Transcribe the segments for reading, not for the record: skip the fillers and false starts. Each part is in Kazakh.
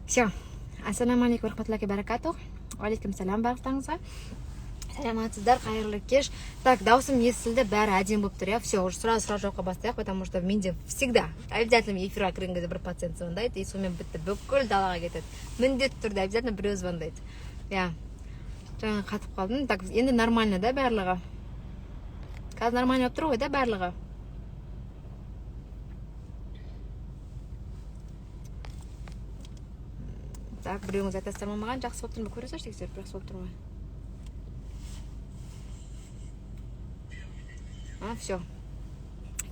Все. Ассаламу алейкум рахматуллахи баракатух. Алейкум салам барлықтарыңызға. Саламатсыздар, қайырлы кеш. Так, даусым естілді, бәрі әдем болып тұр, Все, уже сразу жауапқа бастайық, потому что менде всегда обязательно эфирға кірген кезде бір пациент звондайды, и сонымен бітті, бүкіл далаға кетеді. Міндетті түрде обязательно біреу звондайды. Жаңа қатып қалдым. Так, енді нормально да барлығы. Қазір нормально болып тұр ғой да барлығы. Так, біреуіңіз айтасыздар ма маған, жақсы болып тұр ма, көресіз, тексеріп, жақсы болып тұр ма? Все.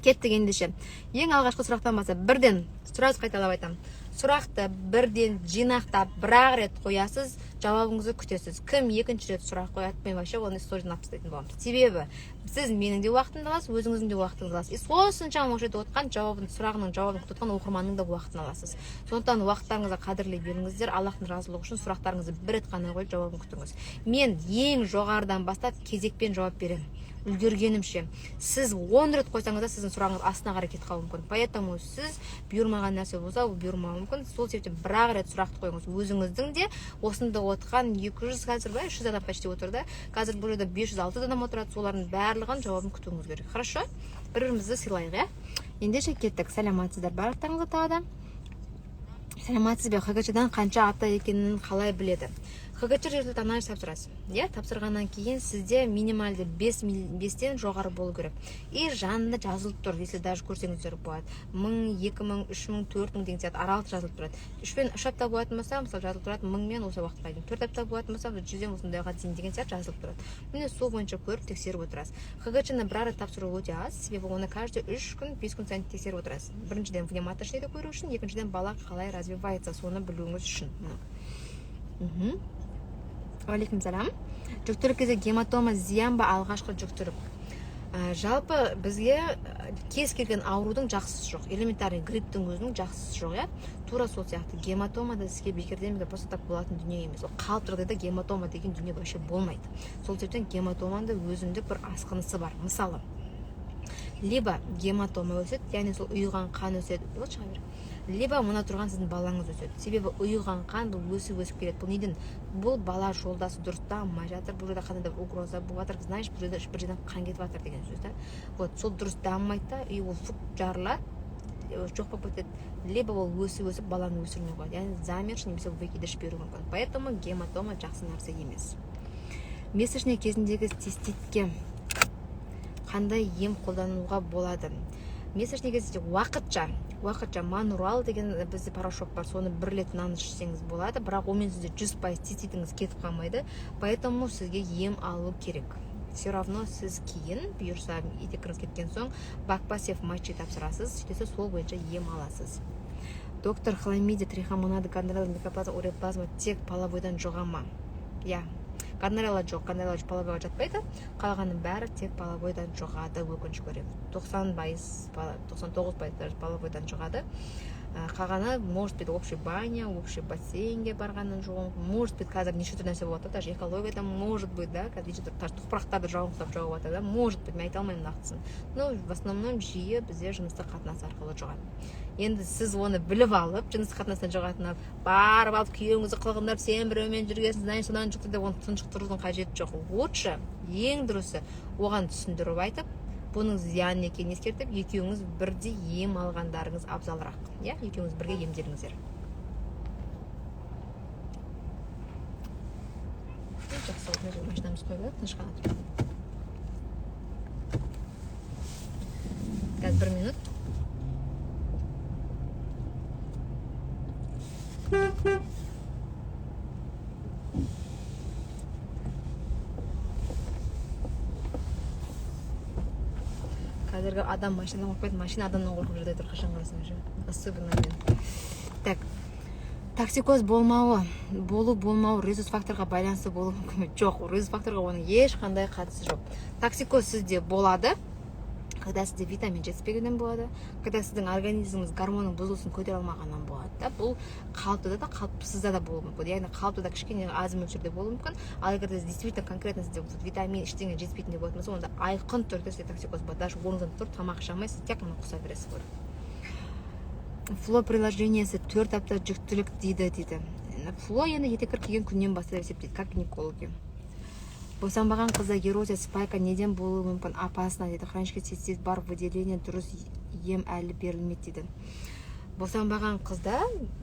Кеттік ендеше. Ең алғашқы сұрақтан баса, бірден, сұрауыз қайталап айтам. Сұрақты бірден жинақтап, бір-ақ рет қоясыз, жауабыңызды күтесіз. Кім екінші рет сұрақ қояды, мен вообще оны сторидан алып тастайтын боламын. Себебі, сіз менің де уақытымды аласыз, өзіңіздің де уақытыңызды аласыз. И осыншама жерде отқан сұрағының жауабын күтіп оқырманның да уақытын аласыз. Сондықтан уақыттарыңызды қадірлей беріңіздер. Аллахтың разылығы үшін сұрақтарыңызды бір рет қана қойып жауабын күтіңіз. Мен ең жоғарыдан бастап кезекпен жауап беремін. Үлгергенімше, сіз 10 рет қойсаңыз да сіздің сұрағыңыз астына қарай кетіп қалуы мүмкін. Поэтому сіз бұйырмаған нәрсе болса, ол бұйырмауы мүмкін. Сол себептен бір-ақ рет сұрақты қойыңыз. Өзіңіздің де осында отқан 200 қазір 300 адам почти отырды. Қазір бұл жерде 500-600 адам отырады. Солардың барлығын жауабын күтуіңіз керек. Хорошо? Бір-бірімізді сыйлайық, Ендеше кеттік. Саламатсыздар барлықтарыңызға тағы да. Саламатсыз бе? ХГЧ-дан қанша апта екенін қалай біледі? ХГЧ результат анализ тапсырасыз. Тапсырғаннан кейін сізде минималды 5-тен жоғары болу керек. И жанында жазылып тұр, если даже көрсеңіздер болады. 1000, 2000, 3000, 4000 деген сияқты аралық жазылып тұрады. 3 апта болатын болса, мысалы жазылып тұрады 1000 мен осы уақытқа дейін. 4 апта болатын болса, 100-ден осындайға дейін деген сияқты жазылып тұрады. Міне сол бойынша көріп тексеріп отырасыз. ХГЧ-ны бір рет тапсыру өте аз, себебі оны каждый 3 күн, 5 күн сайын тексеріп отырасыз. Біріншіден внематочныйды көру үшін, екіншіден бала қалай развивается, соны білуіңіз үшін. Алейкум салам. Жүктілік кезде гематома зиян ба алғашқы жүктілік? Жалпы бізге кез келген аурудың жақсысы жоқ. Элементарный грипптің өзінің жақсысы жоқ, Тура сол сияқты гематома да сізге бекерден просто так болатын дүние емес. Ол қалып тұрғанда гематома деген дүние вообще болмайды. Сол себептен гематоманың да өзіндік бір асқынысы бар. Мысалы, либо гематома өседі, яғни сол ұйыған қан өседі. Либо мына тұрған сіздің балаңыз өседі. Себебі ұйыған қан бұл өсіп келеді. Бұл неден? Бұл бала жолдасы дұрыс дамымай жатыр. Бұл жерде қандай да угроза болып жатыр. Знаешь, бір жерден қан кетіп жатыр деген сөз, Вот, сол дұрыс дамымайды да, и ол жарылады, жоқ болып кетеді. Либо ол өсіп баланы өсірмей қояды. Яғни замерш немесе выкидыш беруі мүмкін. Поэтому гематома жақсы нәрсе емес. Месячный кезіндегі циститке қандай ем қолдануға болады? Месячный кезінде уақытша манурал деген бізде порошок бар, соны 1 рет нан ішсеңіз болады, бірақ онымен сізде 100% циститіңіз кетіп қалмайды, поэтому сізге ем алу керек. Все равно сіз кейін бұйырса етекіңіз кеткен соң бакпасев матчи тапсырасыз, сөйтсе сол бойынша ем аласыз. Доктор хламидия, трихомонада, гонорея, микоплазма, уреплазма тек половойдан жұға ма? Гонорея жоқ, гонорея половойға жатпайды, қалғанның бәрі тек половойдан жұғады, өкінішке орай. 99% половойдан жұғады. Қалғаны, может быть, общий баня, общий бассейнге барғаннан жұғым, может быть, қазір неше түрлі нәрсе болады, даже экологияда, может быть, қазір неше түрлі топырақтарды жауып жатыр, может быть, мен айта алмаймын нақтысын. Но в основном жиі бізде жыныстық қатынас арқылы жұғады. Енді сіз оны біліп алып, жыныстық қатынастан жұғатынап, барып алып күйеуіңізді қылғындырып, сен біреумен жүргенсің, знаешь, содан жұқты деп оны тұншықтырудың қажеті жоқ. Лучше, ең дұрысы, оған түсіндіріп айтып, бұның зиян екенін ескертіп, екеуіңіз бірдей ем алғандарыңыз абзалырақ. Екеуіңіз бірге емделіңіздер. Жақсы, машинамыз қойып, тыныш қана тұр. Қазір 1 минут. Қазіргі адам машина қойып, машина адамнан қорқып жүрді айтыр, қашан қарасың уже. Особенно мен. Так, токсикоз болмауы, резус факторға байланысты болуы мүмкін. Жоқ, резус факторға оның ешқандай қатысы жоқ. Токсикоз сізде болады, когда сізде витамин жетіспегеннен болады, когда сіздің организміңіз гормонның бұзылысын көтере алмағаннан болады. Бұл қалыптыда да, қалыпсызда да болуы мүмкін. Яғни қалыптыда кішкене аз мөлшерде болуы мүмкін. Ал егер действительно конкретно сізде витамин ештеңе жетіспейтіндей болатын болса, онда айқын түрде сізде токсикоз болады. Даже орныңыздан тұрып тамақ іше алмайсыз, тек қана құса бересіз. фло приложениесі 4 апта жүктілік дейді. Фло енді етекір келген күннен бастап есептейді, как гинекологи. Босанбаған қызда эрозия спайка неден болуы мүмкін? Опасно дейді. Хронический цистит бар, выделение дұрыс ем әлі берілмейді дейді. Босанбаған қызда,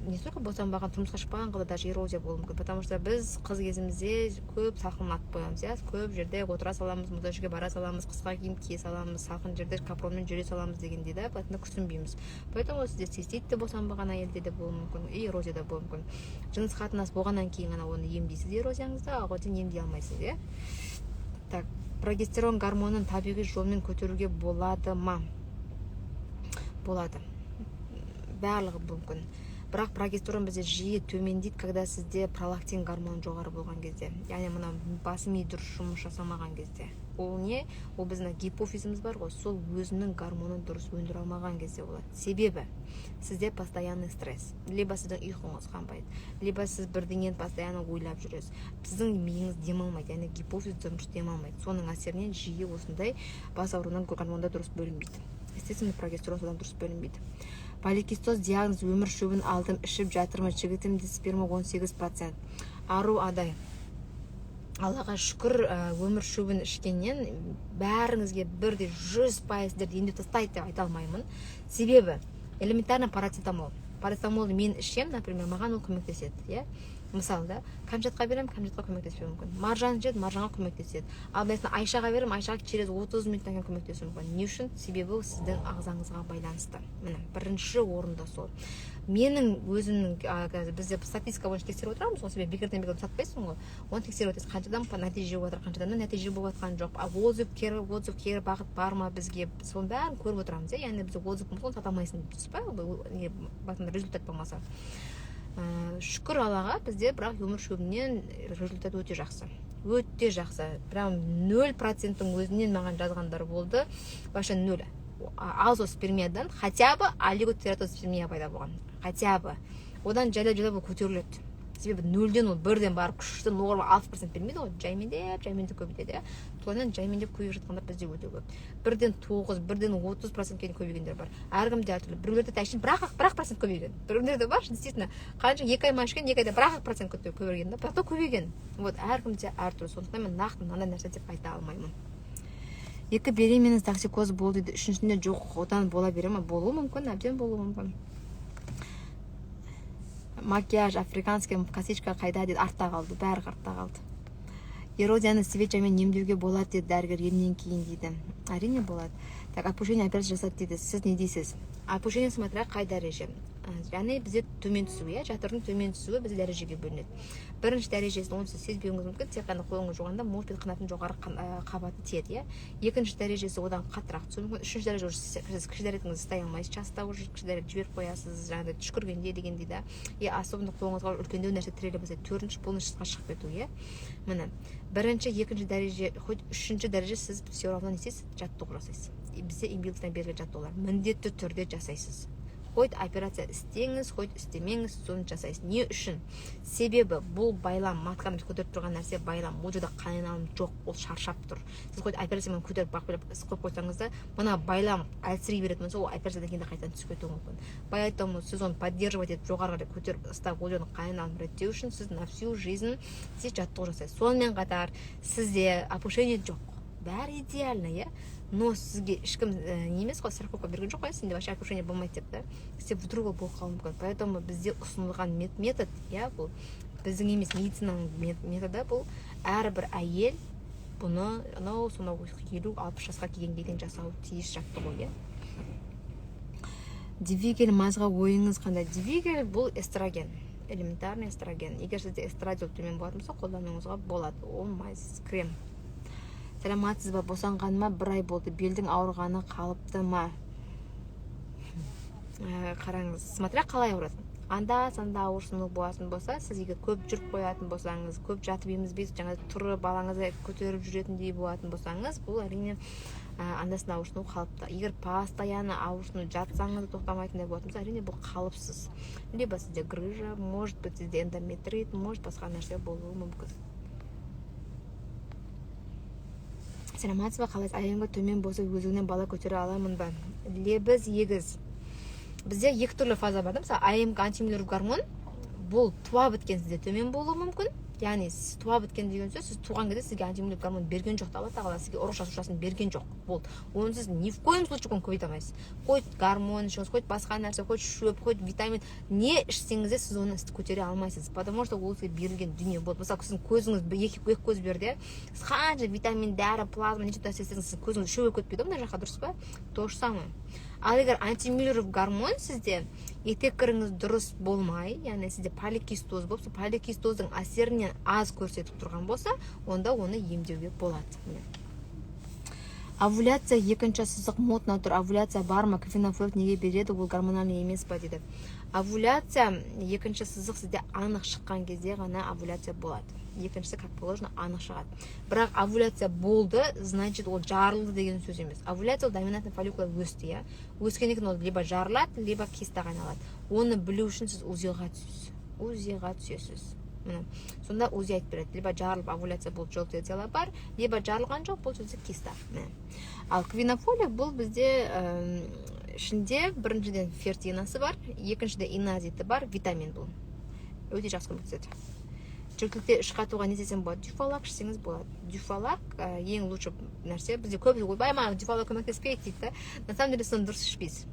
не столько босанбаған, тұрмысқа шықпаған қызда даже эрозия болуы мүмкін. Потому что біз қыз кезімізде көп салқын атып қоямыз, иә. Көп жерде отыра саламыз, мұзда жерге бара саламыз, қысқа киім кие саламыз, салқын жерде капронмен жүре саламыз дегенде да, поэтому күсінбейміз. Поэтому сізде цистит те босанбаған әйелде де болуы мүмкін, и эрозия да болуы мүмкін. Жыныс қатынас болғаннан кейін ғана оны емдейсіз эрозияңызды, ағылшын емдей алмайсыз, иә. Так, прогестерон гормонын табиғи жолмен көтеруге болады ма? Болады. Барлығы мүмкін. Бірақ прогестерон бізде жиі төмендейді, когда сізде пролактин гормоны жоғары болған кезде. Яғни мына бас ми дұрыс жұмыс жасамаған кезде. Ол не? Ол біздің гипофизіміз бар ғой, сол өзінің гормонын дұрыс өндіре алмаған кезде болады. Себебі сізде постоянный стресс. Либо сіздің ұйқыңыз қанбайды, либо сіз бірдеңені постоянно ойлап жүресіз. Сіздің миыңыз демалмайды, яғни гипофиз дұрыс демалмайды. Соның әсерінен жиі осындай бас ауруынан гормондар дұрыс бөлінбейді. Естественно, прогестерон содан дұрыс бөлінбейді. Поликистоз диагноз өмір шөбін алдым, ішіп жатырмын, жігітімде сперма 18%. Ару адай. Аллаға шүкір, өмір шөбін ішкеннен бәріңізге бірде 100% емдеп тастайды деп айта алмаймын. Себебі элементарно парацетамол. Парацетамолды мен ішем, например, маған ол көмектеседі, иә? Мысалы да, кәмшатқа берем, кәмшатқа көмектеспеуі мүмкін. Маржан жеді, маржанға көмектеседі. Ал mesela Айшаға берем, Айшаға через 30 минуттан кейін көмектесуі мүмкін. Не үшін? Себебі сіздің ағзаңызға байланысты. Міне, бірінші орында сол. Менің өзімнің бізде статистика бойынша тексеріп отырамыз, ғой, себебі бекерден бекер сатпайсың ғой. Оны тексеріп өтесіз, қаншадан нәтиже болып жатыр, қаншадан нәтиже болып жатқан жоқ. Отзыв кері бағыт бар ма бізге? Соның бәрін көріп отырамыз, иә. Яғни біз отзыв мұны сата алмайсың, дұрыс па? Басында результат болмаса. Шүкір Аллаға, бізде бірақ өмір шөбінен результат өте жақсы. Өте жақсы. Прям 0%-ның өзінен маған жазғандар болды. Вообще 0. Азоспермиядан хотя бы олигоцератоспермия пайда болған. Хотя бы. Одан жайлап көтеріледі. Себебі 0-ден ол 1-ден барып күшті норма 60% бермейді ғой. Жаймендеп көбейтеді. Содан жаймендеп көбейіп жатқандар бізде өте көп. 1-ден 9, 1-ден 30% кейін көбейгендер бар. Әркімде әртүрлі. Біреулерде тәшін бірақ процент көбейген. Біреулерде бар, действительно, қанша 2 ай машкен, 2 айда бірақ процент көбейген, бірақ та көбейген. Вот әркімде әртүрлі. Сондықтан мен нақты мынандай нәрсе деп айта алмаймын. 2 беременность токсикоз болды дейді. 3-шінде жоқ, одан бола бере ме? Болуы мүмкін, әбден болуы мүмкін. Макияж, африканский косичка қайда дейді, артта қалды, бәрі артта қалды. Эрозияны свечамен емдеуге болады дейді дәрігер емнен кейін дейді. Әрине болады. Так, опушение операция жасады дейді. Сіз не дейсіз? Опушение смотря қай дәреже. Яғни бізде төмен түсуі, иә, жатырдың төмен түсуі бізде дәрежеге бөлінеді. Бірінші дәрежесі оны сіз сезбеуіңіз мүмкін, тек қана қолыңыз жоғанда может быть қанаттың жоғары қабаты тиеді, иә. Екінші дәрежесі одан қаттырақ түсуі мүмкін. Үшінші дәреже сіз кіші дәретіңізді ұстай алмайсыз, часто уже кіші дәрет жіберіп қоясыз, жаңағыдай түшкіргенде дегендей да. И особенно қолыңызға үлкендеу нәрсе тіреліп болса, төртінші полнышқа шығып кету, иә. Міне, бірінші, екінші дәреже, хоть үшінші дәреже сіз все равно не істейсіз, жаттығу жасайсыз. Бізде ембиологтан берілген жаттығулар міндетті түрде жасайсыз. Хоть операция істеңіз, хоть істемеңіз, соны жасайсыз. Не үшін? Себебі бұл байлам, маткамды көтеріп тұрған нәрсе байлам. Бұл жерде қан айналым жоқ, ол шаршап тұр. Сіз хоть операциямен көтеріп бақылап қойып қойсаңыз да, мына байлам әлсірей беретін болса, ол операциядан кейін қайтадан түсіп кетуі мүмкін. Поэтому сіз оны поддерживать етіп жоғарыға көтеріп ұстап, ол жердің қан айналымын реттеу үшін сіз на всю жизнь сіз жаттығу жасайсыз. Сонымен қатар сізде опушение жоқ. Бәрі идеально, иә? Но сізге ешкім немес қой, страховка берген жоқ қой, сенде вообще опушение болмайды деп да. Сізде вдруг болып қалуы мүмкін. Поэтому бізде ұсынылған метод, иә, бұл біздің емес медицинаның методы, бұл әрбір әйел бұны сонау 50-60 жасқа келгенге дейін жасау тиіс жаттығу, иә. Двигель мазға ойыңыз қандай? Двигель бұл эстроген, элементарный эстроген. Егер сізде эстрадиол төмен болатын болса, қолдануыңызға болады. Ол мазь, крем. Сәлематсыз ба, босанғаныма 1 ай болды, белдің ауырғаны қалыпты ма? Қараңыз, смотря қалай ауырасың. Анда-санда ауырсыну болатын болса, сіз егер көп жүріп қоятын болсаңыз, көп жатып емізбейсіз, жаңа тұрып балаңызды көтеріп жүретіндей болатын болсаңыз, бұл әрине анда-санда ауырсыну қалыпты. Егер постоянно ауырсыну жатсаңыз тоқтамайтындай болатын болса, әрине бұл қалыпсыз. Либо сізде грыжа, может быть сізде эндометрит, может басқа нәрсе болуы мүмкін. Сәлематсыз ба, қалайсыз? Айыңғы төмен болса өзіңнен бала көтере аламын ба? Лебіз егіз. бізде екі түрлі фаза бар да. Мысалы АМК антимиллер гормон бұл туа біткен сізде төмен болуы мүмкін. Яғни сіз туа біткен деген сөз, сіз туған кезде сізге антимиллер гормон берген жоқ, Алла тағала сізге ұрық жасушасын берген жоқ. Болды. Оны сіз ни в коем случае көбейте алмайсыз. Хоть гормон ішіңіз, хоть басқа нәрсе, хоть шөп, хоть витамин, не ішсеңіз де сіз оны көтере алмайсыз. Потому что ол сізге берілген дүние болды. Мысалы сіздің көзіңіз екі көз берді, сіз қанша витамин, дәрі, плазма, неше нәрсе істесеңіз, сіз көзіңіз шөп өтпейді, мына жаққа, дұрыс па? То же самое. Ал егер антимиллер гормон сізде етеккіріңіз дұрыс болмай, яғни сізде поликистоз болып, сол поликистоздың әсерінен аз көрсетіп тұрған болса, онда оны емдеуге болады. Овуляция екінші сызық модна тұр. Овуляция бар ма? Кофенофлэвт неге береді? Ол гормональный емес па дейді. Овуляция екінші сызық сізде анық шыққан кезде ғана овуляция болады. Екіншісі, как положено, анық шығады. Бірақ овуляция болды, значит, ол жарылды деген сөз емес. Овуляция ол доминантный фолликула өсті, иә. Өскеннен кейін ол либо жарылады, либо кистаға айналады. Оны білу үшін сіз УЗИ-ға түсесіз. УЗИ-ға түсесіз. Сонда УЗИ айтып береді. Либо жарылып овуляция болды, желтые тела бар, либо жарылған жоқ, бұл сөзі киста. Ал квинофолия бұл бізде ішінде біріншіден фертинасы бар, екіншіде иназиті бар, витамин бұл. Өте жақсы көмектеседі. Жүктілікте іш қатуға не істесем болады? Дюфалак ішсеңіз болады. Дюфалак ең лучше нәрсе. Бізде көбісі ойбай, маған дюфалак көмектеспейді дейді. На самом деле соны дұрыс ішпейсіз.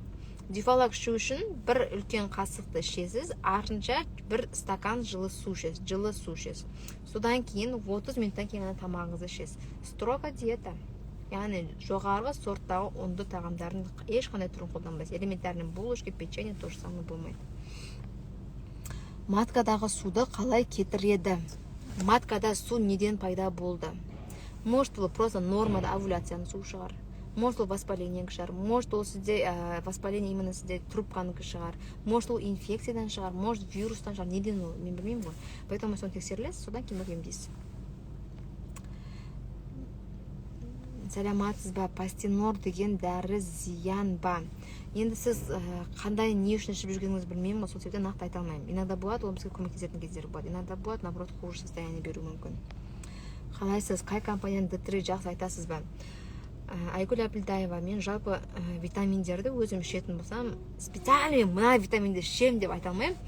Дюфалак ішу үшін бір үлкен қасықты ішесіз, артынша бір стакан жылы су ішесіз. Содан кейін 30 минуттан кейін тамағыңызды ішесіз. Строго диета. Яғни жоғарғы сорттағы ұнды тағамдардың ешқандай түрін қолданбайсыз. Элементарный булочка, печенье то же самое болмайды. Маткадағы суды қалай кетіреді? Маткада су неден пайда болды? Может, ол просто нормада овуляцияның су шығар. Может, ол воспалениен шығар. Может, ол сізде воспаление именно сізде трубканың шығар. Может, ол инфекциядан шығар. Может, вирустан шығар. Неден ол? Мен білмеймін ғой. Поэтому соны тексерілесіз, содан кейін емдейсіз. Сәлематсыз ба? Пастенор деген дәрі зиян ба? Енді сіз қандай не үшін ішіп жүргеніңізді білмеймін, сол себептен нақты айта алмаймын. Иногда болады, ол бізге көмектесетін кездері болады. Иногда болады, наоборот, хуже состояние беру мүмкін. Қалайсыз, қай компанияның D3 жақсы айтасыз ба? Айгүл Әбілдаева, мен жалпы витаминдерді өзім ішетін болсам, специально мына витаминді ішемін деп айта алмаймын.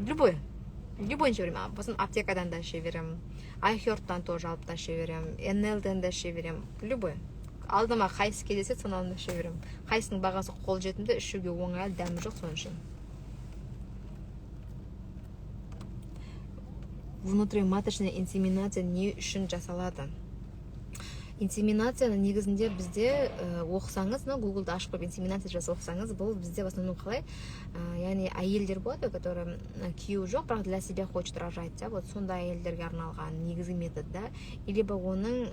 Любой нше беремін. Болсын аптекадан да іше беремін. Айхерттан тоже алып та іше беремін. НЛ-ден да іше беремін. Любой. Алдыма қайсы келесе, соны іше беремін. Қайсының бағасы қол жетімді, ішуге оңай, дәмі жоқ, соны ішемін. Внутриматочная инсеминация не үшін жасалады? Инсеминацияны негізінде бізде оқысаңыз, Google-да ашып қойып инсеминация жасап оқысаңыз, бұл бізде в основном қалай, яғни әйелдер болады, которые күйеуі жоқ, бірақ для себя хочет рожать, вот сондай әйелдерге арналған негізгі метод, да, либо оның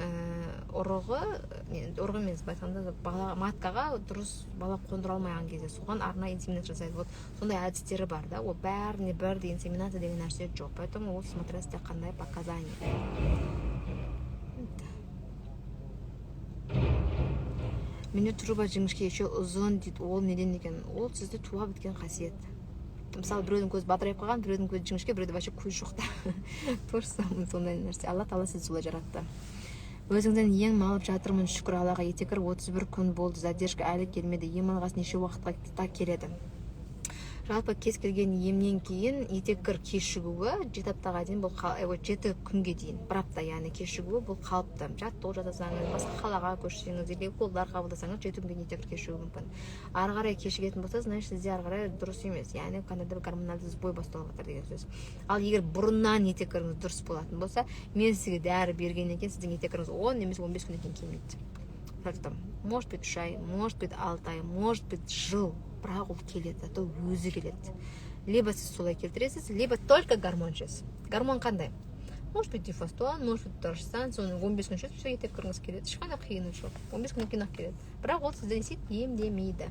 ұрығы емес, айтқанда маткаға дұрыс бала қондыра алмаған кезде соған арнайы инсеминация жасайды. Вот сондай әдістері бар, да, ол бәріне бірдей инсеминация деген нәрсе жоқ, поэтому ол смотрите қандай показания. Менде труба жіңішке еще ұзын дейді, ол неден екен? Ол сізде туа біткен қасиет. Мысалы, біреудің көзі бадырайып қалған, біреудің көзі жіңішке, біреуде вообще көз жоқ та. Тоже самое сондай нәрсе. Алла тағала сізді солай жаратты. Өзіңден ем алып жатырмын, шүкір Аллаға. Етекір 31 күн болды, задержка әлі келмеді. Ем алғасы неше уақытқа келеді? Жалпы кез келген емнен кейін етеккір кешігуі 7 аптаға дейін, бұл 7 күнге дейін, бір апта, яғни кешігуі бұл қалыпты. Жаттығу жасасаңыз, басқа қалаға көшсеңіз, елге қолдар қабылдасаңыз 7 күнге дейін етеккір кешігуі мүмкін. Ары қарай кешігетін болса, значит, сізде ары қарай дұрыс емес, яғни қандай да гормоналды сбой басталып жатыр деген сөз. Ал егер бұрыннан етеккіріңіз дұрыс болатын болса, мен сізге дәрі бергеннен кейін сіздің етеккіріңіз 10 немесе 15 күннен кейін келмейді. Может быть 3 ай, может быть 6 ай, может быть жыл. Бірақ ол келеді, то өзі келеді. Либо сіз солай келтіресіз, либо только гормон ішесіз. Гормон қандай? Может быть дифастон, может быть торжсан, соны 15 күн ішесіз, все етеккіріңіз келеді. Ешқандай қиыны жоқ. 15 күннен кейін-ақ келеді. Бірақ ол сізді емдемейді.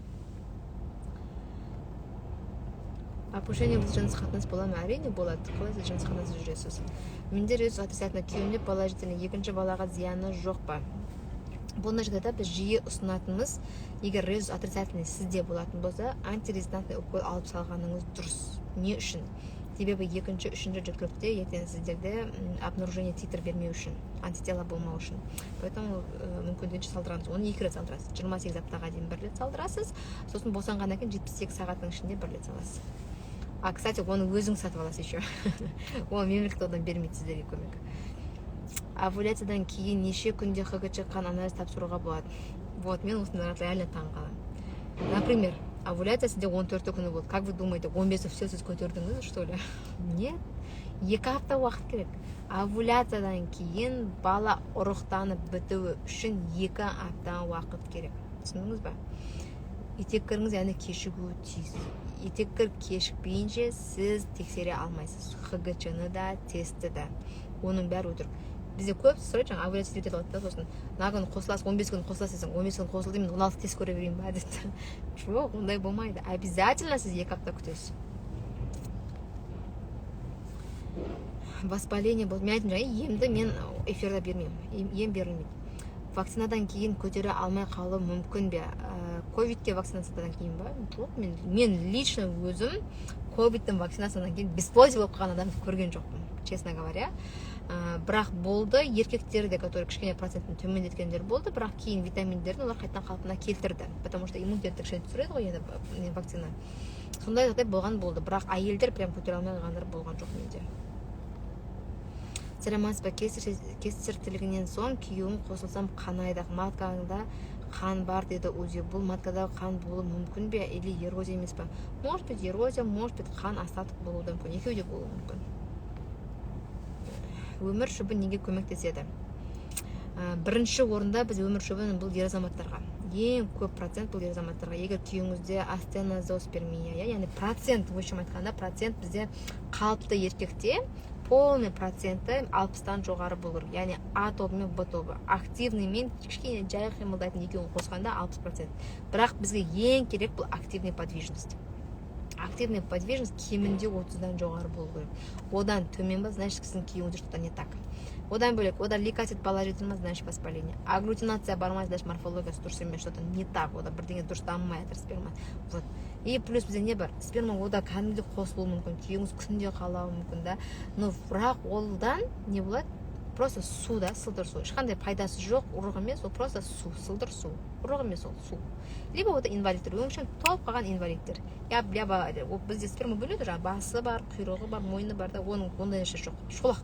Опушение бұл жыныс қатынас бола ма? Әрине болады. Қалай сіз жыныс қатынасыз жүресіз? Менде резус отрицательно күйеуінде положительно, екінші балаға зияны жоқ па? Бұл жағдайда біз жиі ұсынатынымыз, егер резус отрицательный сізде болатын болса, антирезистантный укол алып салғаныңыз дұрыс. Не үшін? себебі екінші үшінші жүктілікте ертең сіздерде обнаружение титр бермеу үшін, антитела болмау үшін. Поэтому мүмкіндігінше салдырамыз. Оны 2 рет салдырасыз. 28 аптаға дейін 1 рет салдырасыз, сосын босанғаннан кейін 78 сағаттың ішінде 1 рет саласыз. А, кстати, оны өзің сатып аласыз еще. Оны мемлекет одан бермейді сіздерге көмек. Овуляциядан кейін неше күнде ХГЧ қан анализ тапсыруға болады? Вот, мен осында реально таң қаламын. Например, овуляция сізде 14 күні болды. Как вы думаете, 15 все сіз көтердіңіз, что ли? Нет. 2 апта уақыт керек. Овуляциядан кейін бала ұрықтанып бітуі үшін 2 апта уақыт керек. Түсіндіңіз ба? Етеккіріңіз яғни кешігуі тиіс. Етеккір кешікпейінше сіз тексере алмайсыз. ХГЧ-ны да, тестті да. Оның бәрі өтірік. Бізде көп сұрайды, жаңа овуляция етеді алады, сосын мына күні қосыласыз, 15 күн қосыласыз, 15 күн қосылды, мен 16 тест көре берейін ба дейді. Жоқ, ондай болмайды. Обязательно сіз 2 апта күтесіз. Воспаление болды. Мен айтым жаңа, емді мен эфирда бермеймін. Ем берілмейді. Вакцинадан кейін көтере алмай қалу мүмкін бе? Ковидке вакцинациядан кейін ба? Жоқ, мен лично өзім ковидтің вакцинациядан кейін бесплодие болып қалған адамды көрген жоқпын, честно говоря. Бірақ болды, еркектерде, которые кішкене процентін төмендеткендер болды, бірақ кейін витаминдерін олар қайтадан қалпына келтірді, потому что иммунитетті кішкене түсіреді ғой енді вакцина. Сондай жағдай болған болды, бірақ әйелдер прям көтере алмай қалғандар болған жоқ менде. Сәлеметсіз бе, кесіртілігінен соң күйеуім қосылсам қанайды, маткаңда қан бар деді УЗИ. Бұл маткада қан болуы мүмкін бе, или эрозия емес пе? Может быть эрозия, может быть қан остаток болуы мүмкін, екеуі де болуы мүмкін. Өмір шөбі неге көмектеседі? Бірінші орында біз өмір шөбін бұл ер азаматтарға. Ең көп процент бұл ер азаматтарға. Егер күйеуіңізде астенозооспермия, яғни процент, в общем айтқанда процент бізде қалыпты еркекте полный проценті 60-тан жоғары болыр. Яғни А тобы мен Б тобы. Активный мен кішкене жай қимылдайтын екеуін қосқанда 60%. Бірақ бізге ең керек бұл активный подвижность. Активный подвижность кемінде 30-дан жоғары болу керек. Одан төмен ба, значит, сіздің күйеуіңізде что-то не так. Одан бөлек, одан лейкоцит положительный, значит, воспаление. Агглютинация бармай, значит, морфологиясы дұрыс емес, что-то не так. Ода бірдеңе дұрыс дамымай жатыр сперма. Вот. И плюс бізде не бар? Сперма ода кәдімгідей қосылуы мүмкін, күйеуіңіз күнде қалауы мүмкін да. Но бірақ олдан не болады? Просто су да, сылдыр су. Ешқандай пайдасы жоқ, ұрық емес, ол просто су, сылдыр су. Ұрық емес ол су. Либо ода инвалидтер, өңшен толып қалған инвалидтер. Бізде сперма бөледі, жаңа басы бар, құйрығы бар, мойны бар да, оның ондай нәрсе жоқ. Шолақ,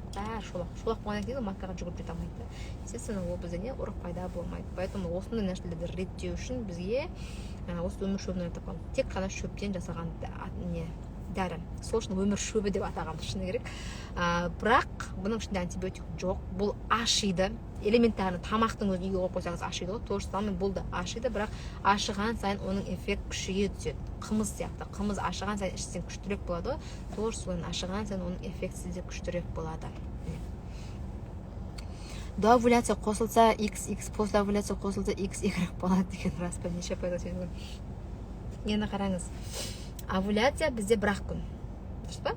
шолақ болғаннан кейін маткаға жүгіріп кете алмайды. Естественно, ол бізде не ұрық пайда болмайды. Поэтому осындай нәрселерді реттеу үшін бізге осы өмір шөбін айтып қалдым. Тек қана шөптен жасаған не дәрі. Сол үшін өмір шөбі деп атағанды шыны керек. Бірақ бұның ішінде антибиотик жоқ. Бұл ашиды. Элементарный тамақтың өзін үйге қойып қойсаңыз ашиды ғой. То же самое бұл да ашиды, бірақ ашыған сайын оның эффект күшейе түседі. Қымыз сияқты. Қымыз ашыған сайын ішсең күштірек болады ғой. То же самое ашыған сайын оның эффекті сізде күштірек болады. До овуляция қосылса XX, после овуляция қосылса XY болады деген рас па? Неше пайда сен? Енді қараңыз. Овуляция бізде 1 күн. Дұрыс па?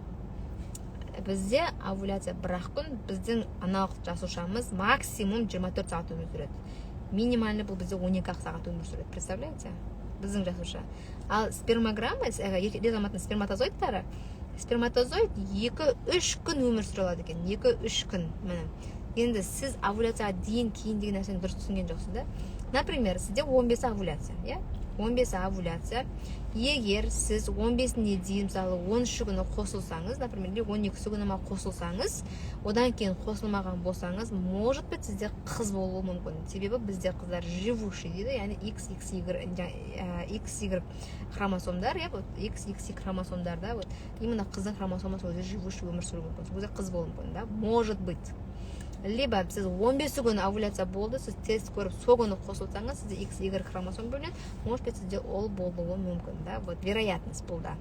Бізде овуляция 1 күн, біздің аналық жасушамыз максимум 24 сағат өмір сүреді. Минимальный бұл бізде 12 сағат өмір сүреді. Представляете? Біздің жасуша. Ал спермограмма, ер азаматтың сперматозоидтары, сперматозоид 2-3 күн өмір сүре алады екен. 2-3 күн. Енді сіз овуляцияға дейін кейін деген нәрсені дұрыс түсінген жоқсыз да? Например, сізде 15 овуляция, иә? 15 овуляция. Егер сіз 15-не дейін, мысалы 13 күні қосылсаңыз, например, 12 күні қосылсаңыз, одан кейін қосылмаған болсаңыз, может быть, сізде қыз болуы мүмкін. Себебі бізде қыздар живуший дейді, яғни XY хромосомдар, XY хромосомдарда, именно қыздың хромосомасы өзі живуший өмір сүруі мүмкін. Өзі қыз болуы мүмкін, да? Может быть. Либо сіз 15 күні овуляция болды, сіз тест көріп, сол күні қосылсаңыз, сізде XY хромосом бөлінеді, может быть, сізде ол болуы мүмкін, да? Вот, вероятность бұл да.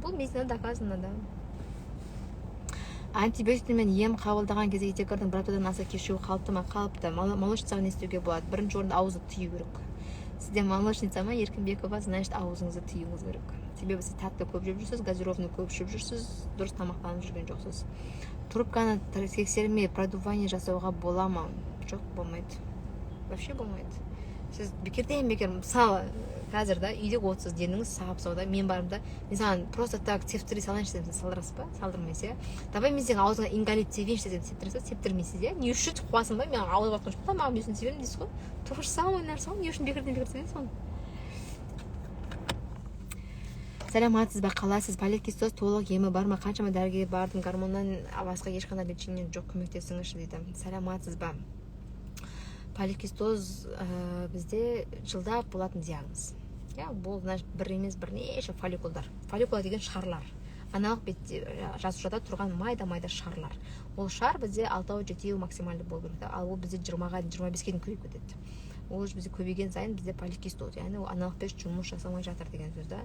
Бұл медицина доказано, да. Антибиотиктермен ем қабылдаған кезде етеккірдің 1 аптадан аса кешуі қалыпты ма? Қалыпты. Молочницаға не істеуге болады? Бірінші орында аузы тыю керек. Сізде молочница ма, Еркінбекова, значит, аузыңызды тыюыңыз керек. Себебі сіз тәтті көп жеп жүрсіз, газированы көп ішіп жүрсіз, дұрыс тамақтанып жүрген жоқсыз. Трубканы тексермей продувание жасауға бола ма? Жоқ, болмайды. Вообще болмайды. сіз бекерден бекер мысалы қазір да үйде отсыз деніңіз сағып сауда мен бармын да мен саған просто так септіре салайыншы десем салдырасыз ба салдырмайсыз иә давай мен сенің аузыңа ингалид себейінші десем септіресіз септірмейсіз иә не үшін қуасың ба мен ауызға жатқан жоқпын тамағымды не үшін себемін дейсіз ғой то же самое нәрсе ғой не үшін бекерден бекер себесіз оны сәлеметсіз ба қалайсыз поликистоз толық емі бар ма қаншама дәрігерге бардым гормоннан басқа ешқандай лечение жоқ көмектесіңізші дейді сәлеметсіз ба поликистоз бізде жылда болатын диагноз иә бұл значит бір емес бірнеше фолликулдар фолликула деген шарлар аналық бетте жасушада тұрған майда шарлар ол шар бізде 6-7 максималды болу керек ал ол бізде 20-25-ге дейін көбейіп кетеді ол бізде көбейген сайын бізде поликистоз яғни ол аналық бет жұмыс жасамай жатыр деген сөз да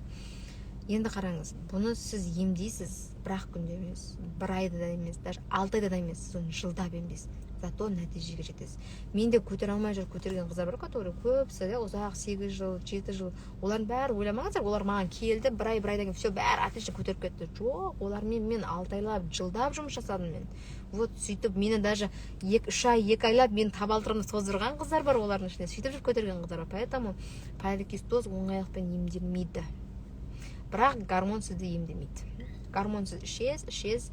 енді қараңыз бұны сіз емдейсіз бір-ақ күнде емес бір айда да емес даже 6 айда да емес сіз оны жылдап емдейсіз зато нәтижеге жетесіз мен де көтере алмай жүріп көтерген қыздар бар которые көбісі де ұзақ 8 жыл 7 жыл олардың бәрі ойламаңыздар олар маған келді бір айдан кейін все бәрі отлично көтеріп кетті жоқ олармен мен 6 айлап жылдап жұмыс жасадым мен вот сөйтіп мені даже 3 ай 2 айлап менің табалдырығымды создырған қыздар бар олардың ішінде сөйтіп жүріп көтерген қыздар бар поэтому поликистоз оңайлықпен емделмейді бірақ гормон сізді емдемейді гормон сіз ішесіз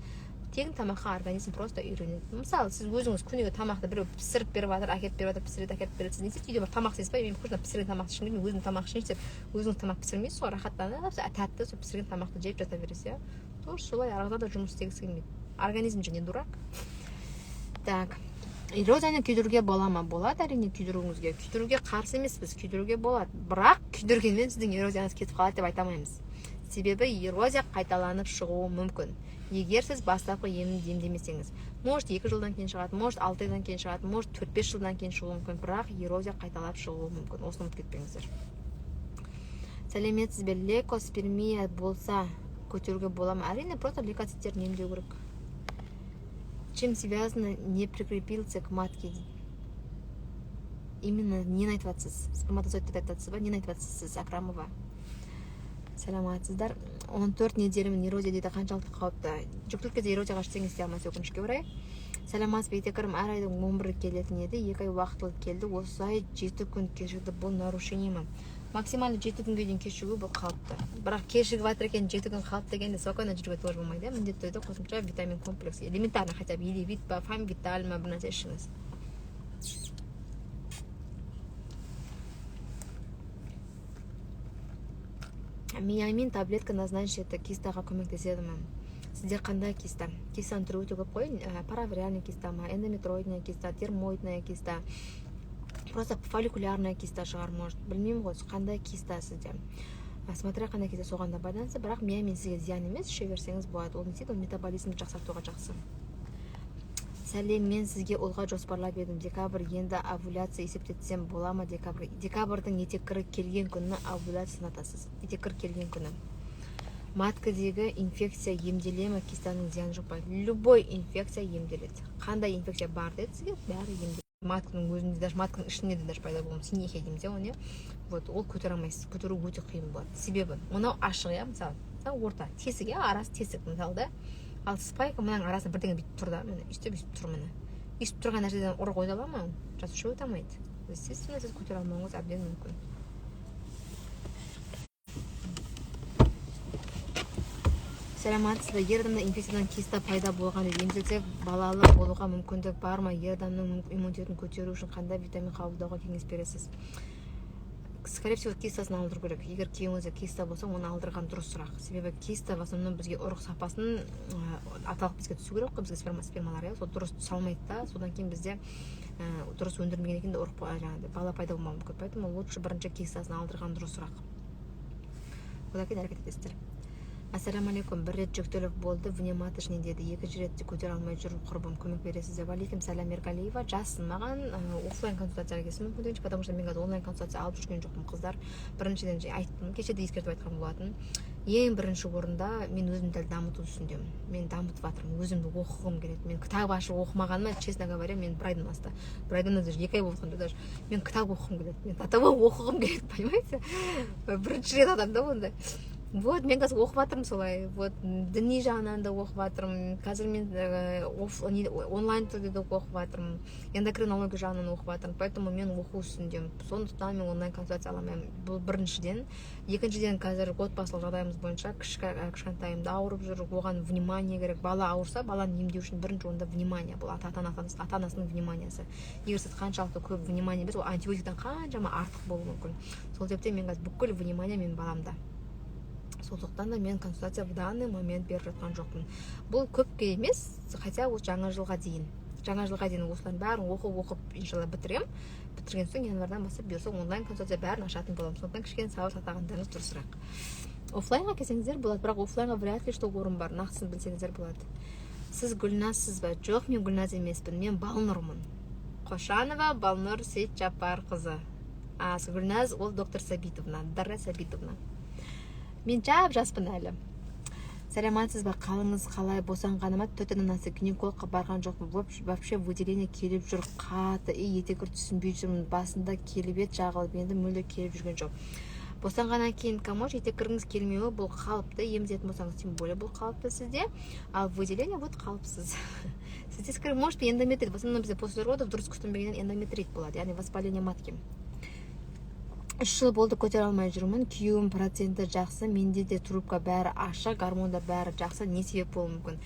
тегін тамаққа организм просто үйренеді мысалы сіз өзіңіз күніге тамақты біреу пісіріп беріп жатыр әкеліп беріп жатыр пісіреді әкеліп береді сіз не істейсіз үйде бір тамақ істейсіз ба мен вкусно пісірген тамақты ішкім келмейді өзім тамақ ішейінші деп өзіңіз тамақ пісірмейсіз ғой рахаттанып тәтті сол пісірген тамақты жеп жата бересіз иә тоже солай арада да жұмыс істегісі келмейді организм же не дурак так эрозияны күйдіруге бола ма болады әрине күйдіруге қарсы емеспіз күйдіруге болады бірақ күйдіргенмен сіздің эрозияңыз кетіп қалады деп айта алмаймыз себебі эрозия қайталанып шығуы мүмкін егер сіз бастапқы емді емдемесеңіз может 2 жылдан кейін шығады может 6 айдан кейін шығады может 4-5 жылдан кейін шығуы мүмкін бірақ эрозия қайталап шығуы мүмкін осыны ұмытып кетпеңіздер сәлеметсіз бе лейкоспермия болса көтеруге бола ма әрине просто лейкоциттерін емдеу керек чем связано не прикрепился к матке именно нені айтып жатсыз сперматозоидты айтып жатсыз ба нені айтып жатсыз сіз Акрамова сәлеметсіздер 14 неделемен эрозия дейді қаншалықты қауіпті жүктілік кезде эрозияға ештеңе істей алмайсыз өкінішке орай сәлеметсіз бе итекірім әр айдың 11-і келетін еді 2 ай уақытылы келді осы ай 7 күн кешігді бұл нарушение ма максимально 7 күнге дейін кешігу бұл қалыпты бірақ кешігіп жатыр екен 7 күн қалыпты дегенде спокойно жүруге тоже болмайды міндетті түрде қосымша витамин комплекс элементарно хотя бы или вит па фамвиталь ма бір нәрсе ішіңіз миамин таблетка назначить это кистаға көмектеседі ме сізде қандай киста кистаның түрі өте көп қой паравариальный киста ма эндометроидная киста дермоидная киста просто фолликулярная киста шығар может білмеймін ғой қандай киста сізде смотря қандай киста соған да байланысты бірақ миамин сізге зиян емес іше берсеңіз болады ол не істейді ол метаболизмді жақсартуға жақсы сәлем мен сізге ұлға жоспарлап едім декабрь енді овуляция есептетсем бола ма декабрьдің етеккірі келген күні овуляция санатасыз етеккір келген күні маткадегі инфекция емделе ме кистаның зияны жоқ па любой инфекция емделеді қандай инфекция бар деді сізге бәрі емделеді матканың өзінде даже матканың ішінде де даже пайда болуы синехия дейміз иә оны вот ол көтере алмайсыз көтеру өте қиын болады себебі мынау ашық иә мысалы орта тесік иә арасы тесік мысалы да ал спайка мынаның арасында бірдеңе бүйтіп тұр да міне өйстіп тұр міне өйстіп тұрған нәрседен ұрық ойда ала ма жасуша өте алмайды естественно сіз көтере алмауыңыз әбден мүмкін сәлеметсіз бе ер адамда инфекциядан киста пайда болған емделсе балалы болуға мүмкіндік бар ма ер адамның иммунитетін көтеру үшін қандай витамин қабылдауға кеңес бересіз скорее всего кистасын алдыру керек егер күйеуіңізде киста болса оны алдырған дұрысырақ себебі киста в основном бізге ұрық сапасын аталық бізге түсу керек қой бізге спермалар иә сол дұрыс түсе алмайды да содан кейін бізде дұрыс өндірмеген екен де ұрық жаңағыдай бала пайда болмауы мүмкін поэтому лучше бірінші кистасын алдырған дұрысырақ одан кейін әрекет етесіздер ассалаумағалейкум бір рет жүктілік болды внематочный деді екінші рет көтере алмай жүр құрбым көмек бересіз деп алейкум сәлем Ергалиева жазсын маған офлайн консультацияға келсін мүмкіндігінше потому что мен қазір онлайн консультация алып жүрген жоқпын қыздар біріншіден айттым кеше де ескертіп айтқан болатын ең бірінші орында мен өзімді дәл дамыту үстіндемін мен дамытып жатырмын өзімді оқығым келеді мен кітап ашып оқымағаныма честно говоря мен бір айдан асты бір айдан даже 2 ай болған даже мен кітап оқығым келеді мен до того оқығым келеді понимаете бірінші рет адамда ондай Вот мен қазір оқып жатырмын солай. Вот діни жағынан да оқып жатырмын. Қазір мен онлайн түрде де оқып жатырмын. Эндокринология жағынан оқып жатырмын. Поэтому мен оқу үстіндемін. Сондықтан мен онлайн консультация аламын. Бұл біріншіден. Екіншіден қазір отбасылық жағдайымыз бойынша кішкентайымда ауырып жүр. Оған внимание керек. Бала ауырса, баланы емдеу үшін бірінші орында внимание. Бұл ата-анасының вниманиясы. Егер сіз қаншалықты көп внимание берсеңіз, ол антибиотиктен қаншама артық болуы мүмкін. Сол себептен мен қазір бүкіл внимание менің баламда. Сондықтан да мен консультация в данный момент беріп жатқан жоқпын. Бұл көпке емес, хотя осы жаңа жылға дейін осылардың бәрін оқып иншалла бітірген соң январдан бастап бұйырса онлайн консультация бәрін ашатын боламын. Сондықтан кішкене сабыр сақтағандарыңыз дұрысырақ. Оффлайнға келсеңіздер болады, бірақ оффлайнға вряд ли что орын бар, нақтысын білсеңіздер болады. Сіз Гүлназсыз ба? Жоқ, мен Гүлназ емеспін, мен Балнұрмын. Қошанова Балнұр Сейтжапарқызы. Гүлназ ол доктор Сабитовна, Дара Сабитовна. Мен жаспын әлі. Сәлематсыз ба, қалыңыз қалай, босанғаныма 4 анасы гинекологқа барған жоқпын. Вообще выделение келіп жүр, қаты, етекір түсінбей жүрмін. Басында келіп ет жағылып, енді мүлде келіп жүрген жоқ. Босанғаннан кейін камош етекіріңіз келмеуі бұл қалыпты, емдететін болсаңыз, тем более бұл қалыпты сізде, ал выделение вот қалыпсыз. Сізде скорее может эндометрит, в основном бізде после родов дұрыс күтінбегеннен эндометрит болады, яғни воспаление матки. 3 жыл болды көтере алмай жүрмін. Күйеуім проценті жақсы, менде де трубка бәрі аша, гормондар бәрі жақсы. Не себеп болуы мүмкін?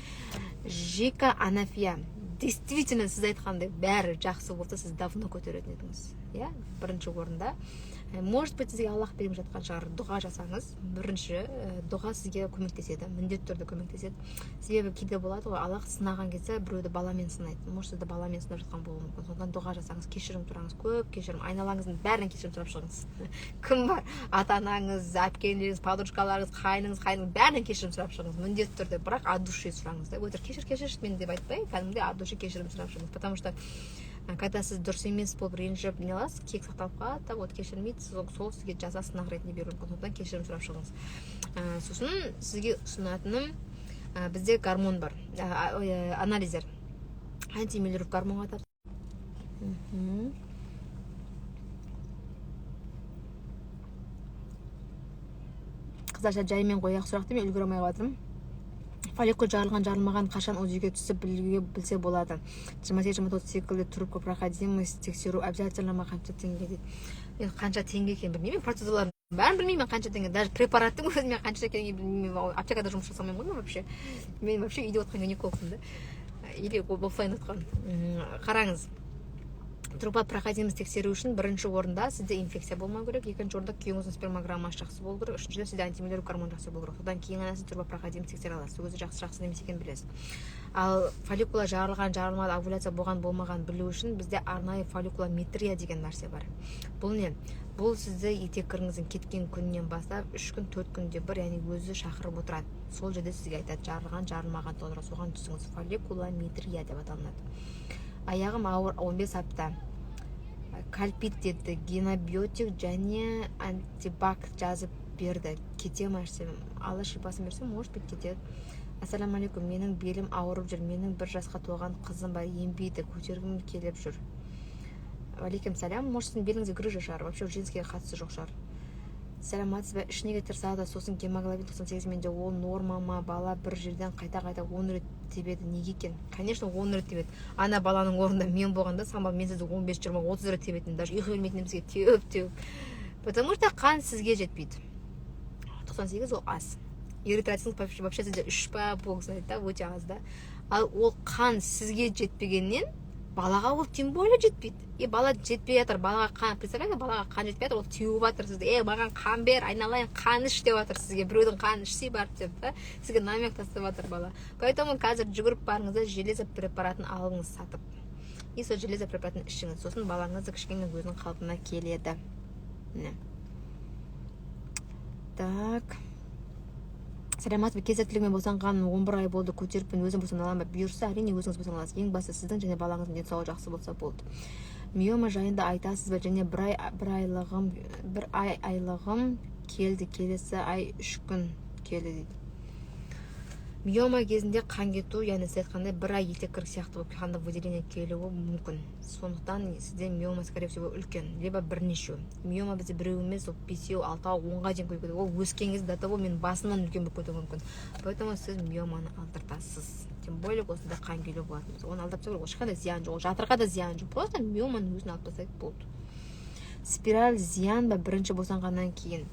Жека анафия. Действительно, сіз айтқандай бәрі жақсы болса, сіз давно көтеретін едіңіз. Бірінші орында. Может быть, сізге Аллах беріп жатқан шығар, дұға жасаңыз. Бірінші, дұға сізге көмектеседі, міндетті түрде көмектеседі. Себебі кейде болады ғой, Аллах сынаған кезде біреуді баламен сынайды. Может, сізді баламен сынап жатқан болуы мүмкін. Сондықтан дұға жасаңыз, кешірім сұраңыз, көп кешірім, айналаңыздың бәрінен кешірім сұрап шығыңыз. Кім бар? Ата-анаңыз, әпкелеріңіз, подружкаларыңыз, қайныңыз, бәрінен кешірім сұрап шығыңыз. Міндетті түрде, бірақ от души сұраңыз. Өтір кешір мен деп айтпай, кәдімгідей от души кешірім сұрап шығыңыз. Потому что когда сіз дұрыс емес болып ренжіп не аласыз, кек сақталып қалады, вот кешірмейді, сол сізге жаза сынақ ретінде беруі мүмкін. Сондықтан кешірім сұрап шығыңыз. Сосын сізге ұсынатыным, бізде гормон бар, анализдер. Антимиллеров гормонға тапсырып. Қыздарша жаймен қояқ сұрақты мен үлгіре алмай жатырмын. Фолликул жарылған жарылмаған қашан ОЗИге түсіп білсе болады. 28-29 секілді трубка проходимость тексеру обязательно ма, қанша теңге дейді. Мен қанша теңге екенін білмеймін, процедуралардың бәрін білмеймін, қанша теңге, даже препараттың өзіме қанша екенін білмеймін. Аптекада жұмыс жасамаймын ғой мен вообще. Мен вообще үйде отқан гинекологпын да. Или оффлайн отқан. Қараңыз. Трубка проходимость тексеру үшін бірінші орында сізде инфекция болмау керек, екінші орында күйеуіңіздің спермограммасы жақсы болу керек, үшіншіден сізде антимиллер гормон жақсы болу керек. Содан кейін ғана сіз трубка проходимость тексере аласыз. Өзі жақсы емес екенін білесіз. Ал фолликула жарылған, жарылмады, овуляция болған білу үшін бізде арнайы фолликулометрия деген нәрсе бар. Бұл не? Бұл сізді етеккіріңіздің кеткен күннен бастап 3 күн, 4 күнде бір, яғни өзі шақырып отырады. Сол жерде сізге айтады, жарылған, жарылмаған толығырақ соған түсіңіз. Фолликулометрия деп аталынады. Аяғым ауыр 15 апта. Кальпит деді, генобиотик және антибак жазып берді. Кете ма ішсем? Алла шипасын берсе, может быть кетеді. Ассаламу алейкум, менің белім ауырып жүр. Менің 1 жасқа толған қызым бар, ембейді, көтергім келіп жүр. Алейкум сәлем, может сіздің беліңізде грыжа шығар, вообще женские қатысы жоқ шығар. Сәлематсыз ба, ішінеге тырсады, сосын гемоглобин 98 менде, ол норма ма, бала бір жерден қайта 10 рет тебеді, неге екен? Конечно, 10 рет тебеді. Ана баланың орнында мен болғанда, самбал мен сізді 15-20-30 рет тебетін, даже ұйқы өлмейтін бізге теуіп. Потому что қан сізге жетпейді. 98 ол аз. Эритроцит вообще сізде 3 па, бұл кісі айтты, өте аз да. Ал ол қан сізге жетпегеннен, балаға ол тем более жетпейді. Бала жетпей жатыр, балаға қан, представляете, балаға қан жетпей жатыр, ол теуіп жатыр сізді. Маған қан бер, айналайын, қан іш деп жатыр сізге, біреудің қан ішсе барып деп, сізге намек тастап жатыр бала. Поэтому қазір жүгіріп барыңызда железо препаратын алыңыз сатып. И сол железо препаратын ішіңіз, сосын балаңызды кішкене өзінің қалпына келеді. Так. Сәлематсыз ба, кезектілігімен босанған 11 ай болды, көтеріппін, өзім босана аламын ба? Бұйырса, әрине өзіңіз босана аласыз. Ең басты сіздің және балаңыздың денсаулығы жақсы болса болды. Миома жайында айтасыз ба? Және бір айлығым келді, келесі ай 3 күн келді дейді. миома кезінде қан кету, яғни сіз айтқандай бір ай етек кірік сияқты болып қанда выделение келуі мүмкін. Сондықтан сізде миома, скорее всего, үлкен, либо бірнешеу. Миома бізде біреу емес, ол 5, 6, 10-ға дейін көбейеді. Ол өскен кезде до того мен басынан үлкен болып кетуі мүмкін. Поэтому сіз миоманы алдыртасыз. Тем более осында қан келу болады. Оны алдырып тастау керек. Ешқандай зиян жоқ, жатырға да зиян жоқ. Просто миоманы өзін алып тастайды болды. Спираль зиян ба бірінші босанғаннан кейін?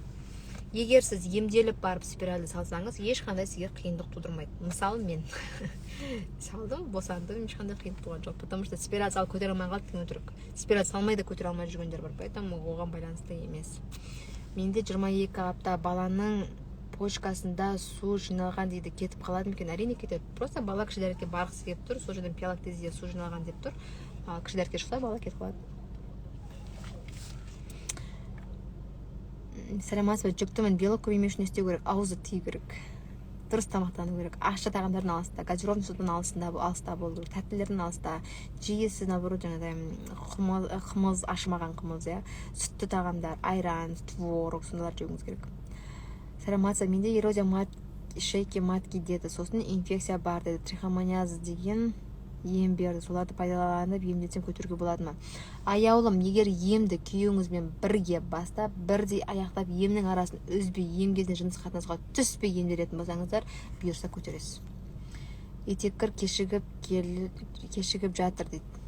Егер сіз емделіп барып спиральді салсаңыз, ешқандай сізге қиындық тудырмайды. Мысалы мен салдым, босандым, ешқандай қиындық туған жоқ. Потому что спираль салып көтере алмай қалды деген өтірік. Спираль салмай да көтере алмай жүргендер бар. Поэтому оған байланысты емес. Менде 22 апта баланың почкасында су жиналған дейді, кетіп қалады екен? Әрине кетеді. Просто бала кіші дәретке барғысы келіп тұр, сол жерден пиялактезия су жиналған деп тұр. Кіші дәретке шықса, бала кетіп қалады. Сәлеметсіз бе, жүктімін, белок көбеймеу үшін не істеу керек? Ауызды тыю керек, дұрыс тамақтану керек, ащы тағамдардың алыста, газированный судың алыста болу, тәттілердің алыста, жиі сіз наоборот жаңағыдай қымыз, ашымаған қымыз, сүтті тағамдар, айран, творог, сондайлар жеуіңіз керек. Сәлеметсіз бе, менде эрозия шейки матки деді, сосын инфекция бар деді, трихомониаз деген ем берді, соларды пайдаланып емдетсем көтеруге болады ма? Аяулым, егер емді күйеуіңізбен бірге бастап, бірдей аяқтап, емнің арасын үзбей, ем кезінде жыныс қатынасқа түспей емделетін болсаңыздар, бұйырса көтересіз. Етеккір кешігіп жатыр дейді.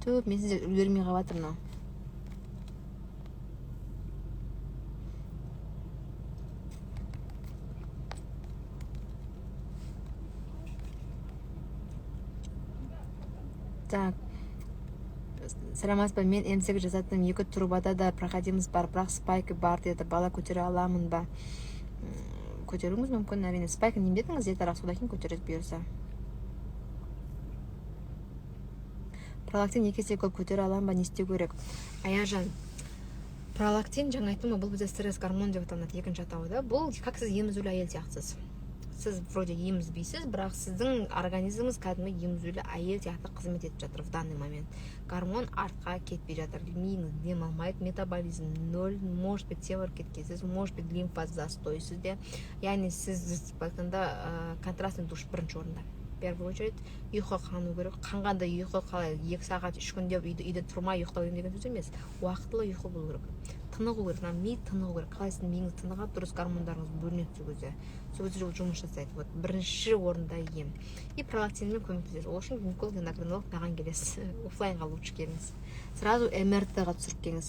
Төп, мен сізде үлгермей қалып жатырмын. Так, сәлеметсіз бе, мен емсек жасатын 2 трубада да проходимыз бар, бірақ спайк бар деді, бала көтере аламын ба? Көтеруіңіз мүмкін, әрине. Спайкын емдетіңіз, етарақ содан кейін көтереді бұйырса. Пролактин 2 есе көп көтере аламын ба, не істеу керек? Аяжан, пролактин, жаңа айттым, бұл бізде стресс гормон деп аталынады, екінші атауы да. Бұл как сіз емізулі әйел сияқтысыз. Сіз вроде емізбейсіз, бірақ сіздің организміңіз кәдімгі емізулі әйел сияқты қызмет етіп жатыр в данный момент. Гормон артқа кетпей жатыр, миыңыз демалмайды, метаболизм 0, может быть темір кеткенсіз, может быть лимфа застой сізде. Яғни сіз айтқанда контрастный душ бірінші орында. В первую очередь ұйқы қану керек. Қанғанда ұйқы қалай 2 сағат 3 күн деп үйде тұрмай ұйықтау деген сөз емес. Уақытылы ұйқы болу керек. Тынығу керек, ми тынығу керек. Қалай сіздің миыңыз тынығып, дұрыс гормондарыңыз бөлінеді сол кезде. Сол кезде жұмыс жасайды. Вот бірінші орында ем. И пролактинмен көмектеседі. Ол үшін гинеколог, эндокринолог маған келесіз. Оффлайнға лучше келіңіз. Сразу МРТ-ға түсіріп келіңіз.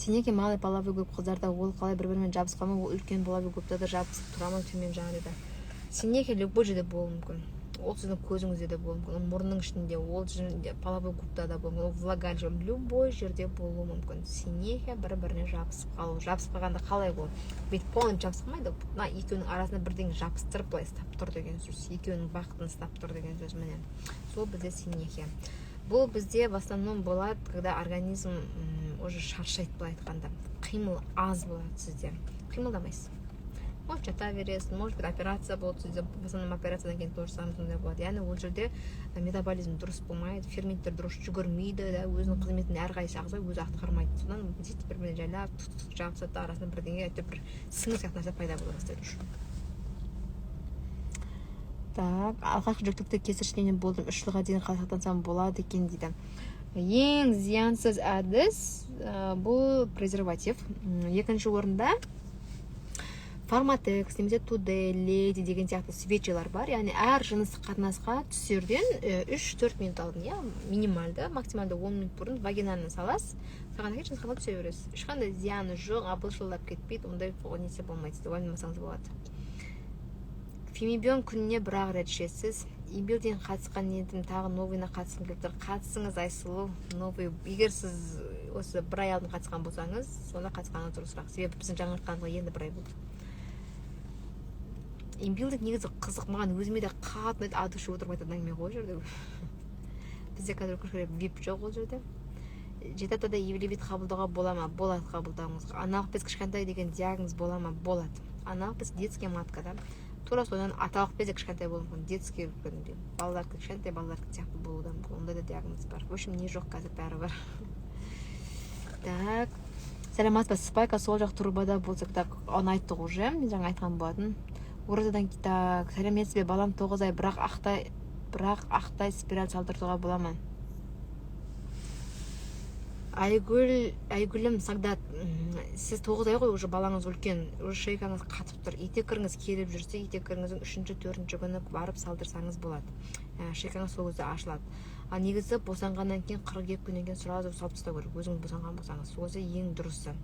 Сенеке малый половой көп қыздарда ол қалай бір-бірімен жабысып қалмай, ол үлкен половой көпті де жабысып тұра ма төмен жағы деді. Сенеке любой жерде болуы мүмкін. Ол сіздің көзіңізде де болуы мүмкін. Ол мұрнның ішінде, ол половой губта да болуы мүмкін. Ол влагалище, любой жерде болуы мүмкін. Сенеке бір-біріне жабысып қалу. Жабысып қалғанда қалай ол? Бүйтіп полностью жабысып қалмайды. Мына екеуінің арасында бірдеңе жабыстырып былай ұстап тұр деген сөз. Екеуінің бақытын ұстап тұр деген сөз міне. Сол бізде сенеке. Бұл бізде в основном болады, когда организм уже шаршайды былай айтқанда. Қимыл аз болады сізде. Қимылдамайсыз. Может жата бересіз, может бір операция болды сізде, в основном операциядан кейін тоже самое сондай болады. Яғни ол жерде метаболизм дұрыс болмайды, ферменттер дұрыс жүгірмейді, өзінің қызметін әрқайсысы ағза өзі атқармайды. Содан сөйтіп бір-біріне жайлап жабысады, арасында бірдеңе әйтеуір бір сіңір сияқты нәрсе пайда бола бастайды уже. Так, алғашқы жүктілікте кесіршінен болдым, 3 жылға дейін қалай сақтансам болады екен дейді. Ең зиянсыз әдіс бұл презерватив. Екінші орында Фарматекс, немесе Today, Lady деген сияқты свечалар бар. Яғни әр жыныстық қатынасқа түсерден 3-4 минут алдын, минималды, максималды 10 минут бұрын вагинаны саласыз. Саған кейін жыныстық қатынасқа түсе бересіз. Ешқандай зияны жоқ, абылшылдап кетпейді, ондай несе болмайды, уайымдамасаңыз болады. Фемибион күніне бір-ақ рет ішесіз. Ембеуден қатысқан ниетім тағы новыйына қатысқым келіп тұр. Қатысыңыз Айсұлу, новый. Егер сіз осы бір ай алдын қатысқан болсаңыз, сонда қатысқаны дұрысырақ. Себебі біздің жаңартқанға енді бір ай болды. Ембилдік негізі қызық, маған өзіме де қатты адушы отырып айтады әңгіме ғой жерде. Бізде қазір көшкілер вип жоқ ол жерде. 7 аптада евревит қабылдауға бола ма? Болады қабылдауыңыз. Аналық без кішкентай деген диагноз бола ма? Болады. Аналық без детский маткада. Тура содан аталық без кішкентай болуы мүмкін. Детский балалар кішкентай балалар сияқты болуы да мүмкін. Ондай да диагноз бар. В общем, не жоқ қазір бәрі бар. Так. Саламатсыз ба, спайка сол жақ трубада болса, так, оны айттық уже. Мен жаңа айтқан болатын. Оразадан так, сәлеметсіз бе, балам 9 ай, бірақ ақтай спираль салдыртуға бола ма? Айгүлім, Сагдат, сіз 9 ай ғой, уже балаңыз үлкен, уже шейкаңыз қатып тұр. Етеккіріңіз келіп жүрсе, етеккіріңіздің 3-4 күні барып салдырсаңыз болады. Шейкаңыз сол кезде ашылады. Ал негізі босанғаннан кейін 42 күннен кейін сразу салып тастау керек. Өзіңіз босанған болсаңыз, сол кезде ең дұрысы.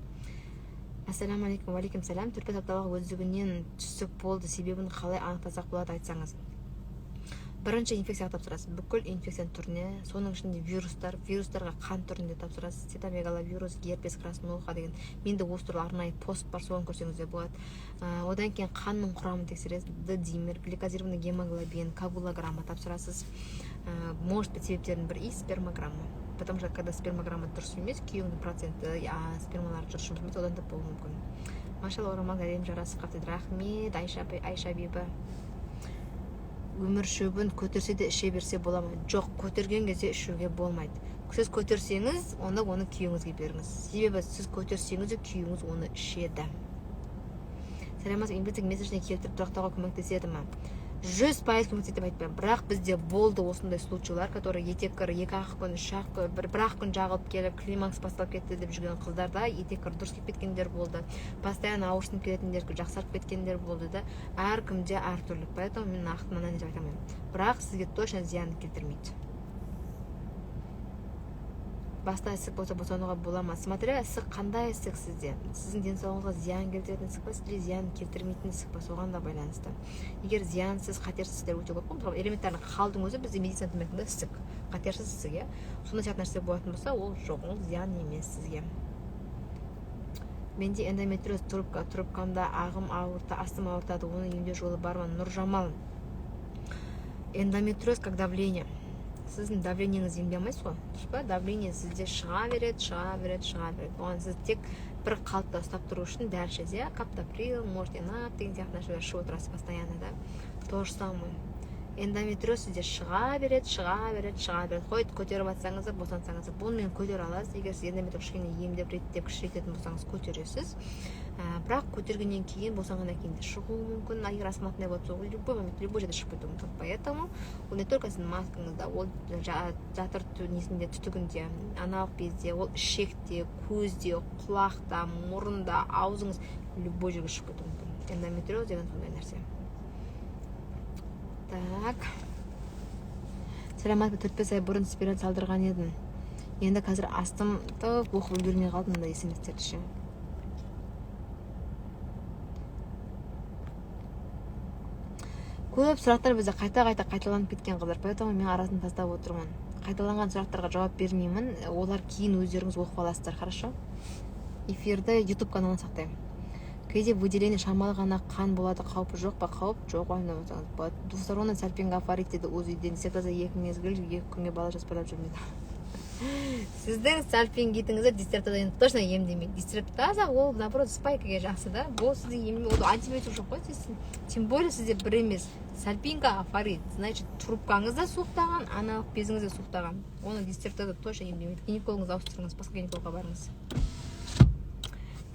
Ассалаумағалейкум, уалейкум сәлам. Түрпе тапталығы өздігінен түсіп болды. Себебін қалай анықтасақ болады айтсаңыз. Бірінші инфекция тапсырасыз. Бүкіл инфекцияның түріне, соның ішінде вирустарға қан түрінде тапсырасыз. Цитомегаловирус, герпес, краснуха деген. Менде осы түрлі арнайы пост бар, соны көрсеңіз де болады. Одан кейін қанның құрамын тексересіз. Д-димер, гликозированный гемоглобин, коагулограмма тапсырасыз. Может быть, себептердің бірі спермограмма. Потому что когда спермограмма дұрыс емес, күйеуінің проценті спермалары дұрыс жұмыс одан да болуы мүмкін. Машалла, орамал әлем жарасы қапты. Рахмет, Айша бибі. Өмір шөбін көтерсе де іше берсе бола ма? Жоқ, көтерген кезде ішуге болмайды. Сіз көтерсеңіз, онда оны күйеуіңізге беріңіз. Себебі сіз көтерсеңіз де күйеуіңіз оны ішеді. Сәлематсыз, имплицит месячный келтіріп тұрақтауға көмектеседі ма? 100% көмектеседі деп айтпаймын. Бірақ бізде болды осындай случайлар, которые етеккір 2-ақ күн, 3-ақ күн, 1-ақ күн жағылып келіп, климакс басталып кетті деп жүрген қыздарда етеккір дұрыс келіп кеткендер болды. Постоянно ауырсынып келетіндер, жақсарып кеткендер болды да. Әркімде әртүрлі. Поэтому мен нақты мынаны деп айтамын. Бірақ сізге точно зиян келтірмейді. Баста ісік болса босануға бола ма? Смотря ісік қандай ісік сізде. Сіздің денсаулығыңызға зиян келтіретін ісік па, сізде зиян келтірмейтін ісік па, соған да байланысты. Егер зиянсыз, қатерсіз істер өте көп. Мысалы, элементарный қалдың өзі бізде медицина тілмегінде ісік, қатерсіз ісік, сондай сияқты нәрсе болатын болса, ол жоқ, ол зиян емес сізге. Менде эндометриоз трубкамда ағым ауыртады, астым ауыртады, оны емдеу жолы бар ма? Нұржамал. Эндометриоз как давление. Сіздің давлениеңіз емдей алмайсыз ғой, дұрыс па? Давление сізде шыға береді. Оған сіз тек бір қалыпта ұстап тұру үшін дәл ішесіз, каптоприл, мортинап деген сияқты нәрселер ішіп отырасыз постоянно, да? То же самое. Эндометриоз сізде шыға береді. Қойды, көтеріп атсаңыз, босансаңыз, бұны мен көтер аласыз. Егер сіз эндометриоз кішкене емдеп, реттеп, кішірейтетін болсаңыз, көтересіз. Бірақ көтергеннен кейін, босанғаннан кейін де шығуы мүмкін. Егер астматындай болса, ол любой момент, любой жерде шығып кетуі мүмкін. Поэтому ол не только сіздің маскаңызда, ол жатыр несінде, түтігінде, аналық безде, ол ішекте, көзде, құлақта, мұрында, аузыңыз любой жерге шығып кетуі мүмкін. Эндометриоз деген сондай нәрсе. Так. Сәлемат, 4-5 ай бұрын спираль салдырған едім. Енді қазір астымды оқып үлгермей қалдым да есіместерді ше. Көп сұрақтар бізде қайталанып кеткен қыздар, поэтому мен арасын тастап отырмын. Қайталанған сұрақтарға жауап бермеймін, олар кейін өздеріңіз оқып аласыздар, хорошо? Эфирді YouTube каналына сақтаймын. Кейде выделение шамалы ғана қан болады, қаупі жоқ па? Қауіп жоқ, уайымдамасаңыз болады. Двусторонний сальпинговарит дейді өз үйден. Диссертация 2 мезгіл, 2 күнге бала жоспарлап жүрмейді. Сіздің сальпингитіңізді диссертациядан точно емдемейді. Диссертация ол, наоборот, спайкаға жақсы, да? Бұл сізді емдемейді, ол антибиотик жоқ қой дейсің. Тем более сізде бір емес. Сальпинговарит, значит, трубкаңызда суықтаған, аналық безіңізде суықтаған. Оны диссертацияда точно емдемейді. Гинекологыңызды ауыстырыңыз, басқа гинекологқа барыңыз.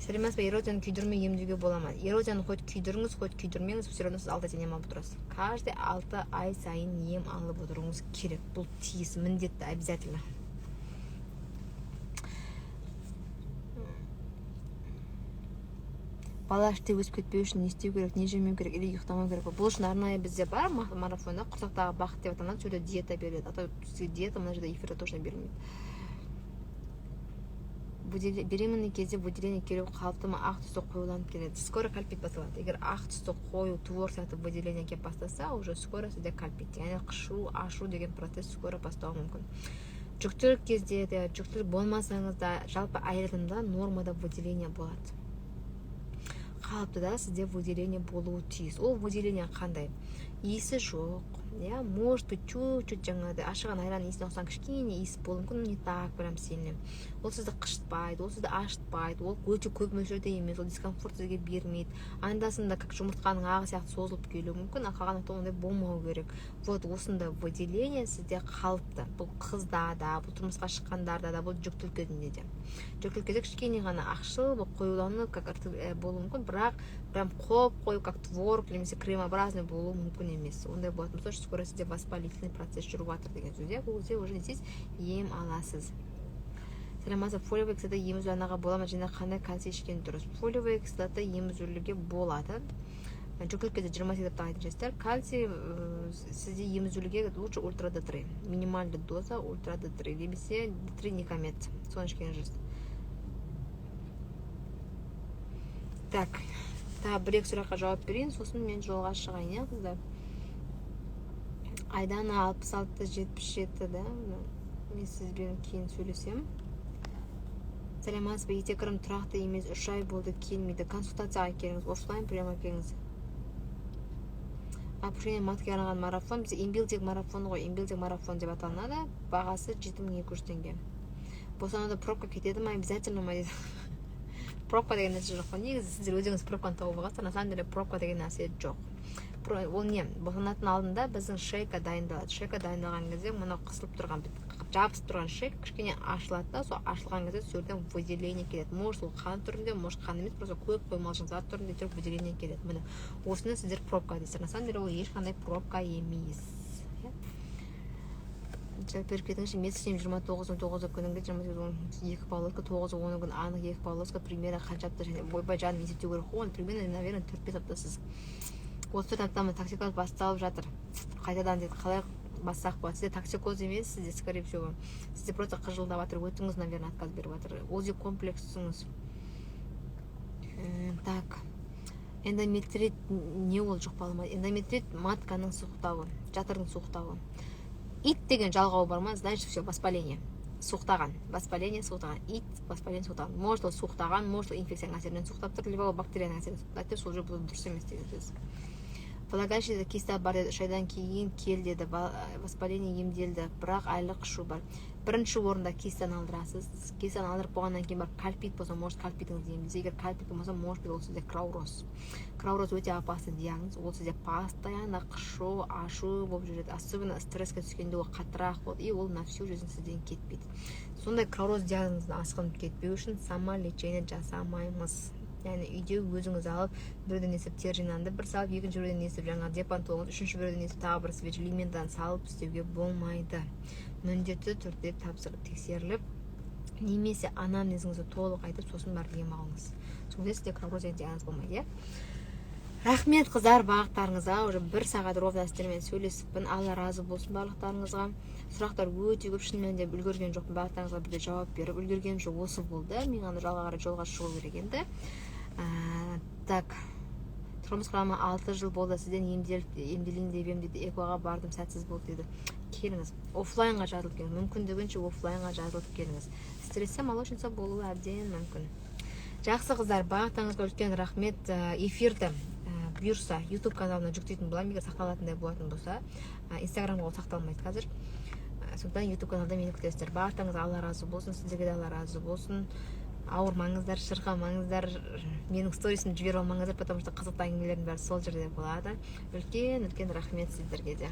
Сәлематсыз ба, эрозияны күйдірмей емдеуге бола ма? Эрозияны хоть күйдіріңіз, хоть күйдірмеңіз, все равно сіз 6 айдан ем алып отырасыз. Каждый 6 ай сайын ем алып отыруыңыз керек. Бұл тиіс, міндетті, обязательно. Бала іште өсіп кетпеу үшін не істеу керек, не жемеу керек, или ұйықтамау керек. Бұл үшін арнайы бізде бар марафонда құрсақтағы бақыт деп аталады, сөйде диета беріледі. Ата диета мына жерде эфирде точно берілмейді. Беременный кезде выделение келу қалыпты ма? Ақ түсті қоюланып келеді. Скоро кальпит басталады. Егер ақ түсті қою твор сияқты выделение келіп бастаса, уже скоро сізде кальпит. Яғни қышу, ашу деген процесс скоро бастауы мүмкін. Жүктілік кезде де, жүктілік болмасаңыз да, жалпы әйелдімда нормада выделение болады. Қалыптыда сізде выделение болуы тиіс. Ол выделение қандай? Иісі жоқ, иә, может быть чуть-чуть жаңағыдай ашыған айран иісіне ұқсаған кішкене иіс болуы мүмкін, не так прям сильный. Ол сізді қышытпайды, ол сізді ашытпайды, ол өте көп мөлшерде емес, ол дискомфорт сізге бермейді. Андасында как жұмыртқаның ағы сияқты созылып келуі мүмкін, ал қалғанда ондай болмау керек. Вот осындай выделение сізде қалыпты. Бұл қызда да, бұл тұрмысқа шыққандарда да, бұл жүктілкедінде де. Жүктілкеде кішкене ғана ақшыл, бұл қоюлану как болуы мүмкін, бірақ прям қою как творог немесе кремообразный болуы мүмкін емес. Ондай болатын болса, скоро сізде воспалительный процесс жүріп жатыр деген сөз. Бұл кезде уже сіз ем аласыз. Сәлематсыз, фолиевый кислота емізуанаға бола ма, және қандай кальций ішкен дұрыс? Фолиевый кислота емізуліге болады. Жүктілікке 28 деп айтып жатыр. Кальций сізде емізуліге лучше ультра D3. Минимальды доза ультра D3. Немесе D3 никомет. Соны ішкен жүріс. Так, бір-екі сұраққа жауап берейін, сосын мен жолға шығайын, иә, қыздар. Айдана 66-77, да? Мен сізбен кейін сөйлесем. Сәлематсыз ба, етекірім тұрақты емес, 3 ай болды келмейді. Консультацияға келіңіз, офлайн приемға келіңіз. Опушение матки арналған марафон, бізде имбилдик марафон ғой, имбилдик марафон деп аталынады. Бағасы 7200 теңге. Босануда пробка кетеді ма, обязательно ма дейді. Пробка деген нәрсе жоқ. Негізі сіздер өзіңіз пробканы тауып алғансыздар, на самом деле пробка деген нәрсе жоқ. Ол не? Босанатын алдында біздің шейка дайындалады. Шейка дайындалған кезде мынау қысылып тұрған, жабысып тұрған шейк кішкене ашылады да, сол ашылған кезде сөзден выделение келеді. Может ол қан түрінде, может қан емес, просто көп қоймалжың зат түрінде жүріп выделение келеді. Міне, осыны сіздер пробка дейсіздер. На самом деле ол ешқандай пробка емес. Жауап кетіңізші, месячный 29-9 күнінде 2 полоска, 9-10 күн анық 2 полоска, примерно қанша апта және бойбай жанын есептеу керек қой, примерно, наверное, 4-5 аптасыз. 34 аптамын токсикоз басталып жатыр. Қайтадан дейді, қалай бассақ болады? Сізде токсикоз емес, сізде скорее всего. Сізде просто қыжылдап жатыр, өтіңіз, наверное, отказ беріп жатыр. Ози комплексіңіз. Так. Эндометрит не ол жұқпалы ма? Эндометрит матканың суықтауы, жатырдың суықтауы. Ит деген жалғауы бар ма? Значит, все, воспаление. Суықтаған. Воспаление суықтаған. Ит, воспаление суықтаған. Может, ол суықтаған, может, ол инфекцияның әсерінен суықтап тұр, либо бактерияның әсерінен суықтап тұр, сол же бұл дұрыс емес деген сөз. Влагалищеде киста бар деді, 3 айдан кейін кел деді, воспаление емделді, бірақ айлық қышу бар. Бірінші орында кистаны алдырасыз. Кистаны алдырып болғаннан кейін бар кальпит болса, может кальпитіңіз емдесе. Егер кальпит болмаса, может ол сізде крауроз. Крауроз өте опасный диагноз. Ол сізде постоянно қышу, ашу болып жүреді. Особенно стресске түскенде ол қатырақ болады, и ол на всю жизнь сізден кетпейді. Сондай крауроз диагнозын асқынып кетпеу үшін самолечение жасамаймыз. Яғни үйде өзіңіз алып, бірден есіп тер жинанды бір салып, екінші бірден есіп жаңа депантолыңыз, үшінші бірден есіп тағы бір свеж лиментаны салып істеуге болмайды. Міндетті түрде тексеріліп, немесе анамнезіңізді толық айтып, сосын барып ем алыңыз. Сонда сізде крауроз диагноз болмайды, иә? Рахмет қыздар бағыттарыңызға, уже 1 сағат ровно сіздермен сөйлесіппін. Алла разы болсын барлықтарыңызға. Сұрақтар өте көп, шынымен де үлгерген жоқпын, бағыттарыңызға бірде жауап беріп үлгерген жоқ, осы болды. Мен аны жалға қарай жолға шығу керек енді. Так, тұрмыс құрама 6 жыл болды, сізден емделейін деп ем дейді, экоға бардым, сәтсіз болды дейді. Келіңіз, офлайнға жазылып келіңіз, мүмкіндігінше офлайнға жазылып келіңіз. Стрессе молочница болуы әбден мүмкін. Жақсы қыздар, бағыттарыңызға үлкен рахмет. Эфирді бұйырса YouTube каналына жүктейтін боламын, егер сақталатындай болатын болса. Инстаграмға ол сақталмайды қазір. Сондықтан YouTube каналда мені күтесіздер. Бағыттарыңызға Алла разы болсын, сіздерге де Алла разы болсын. Ауырмаңыздар, шырқамаңыздар, менің сторисімді жіберіп алмаңыздар, потому что қызықты әңгімелердің бәрі сол жерде болады. Үлкен рахмет сіздерге де.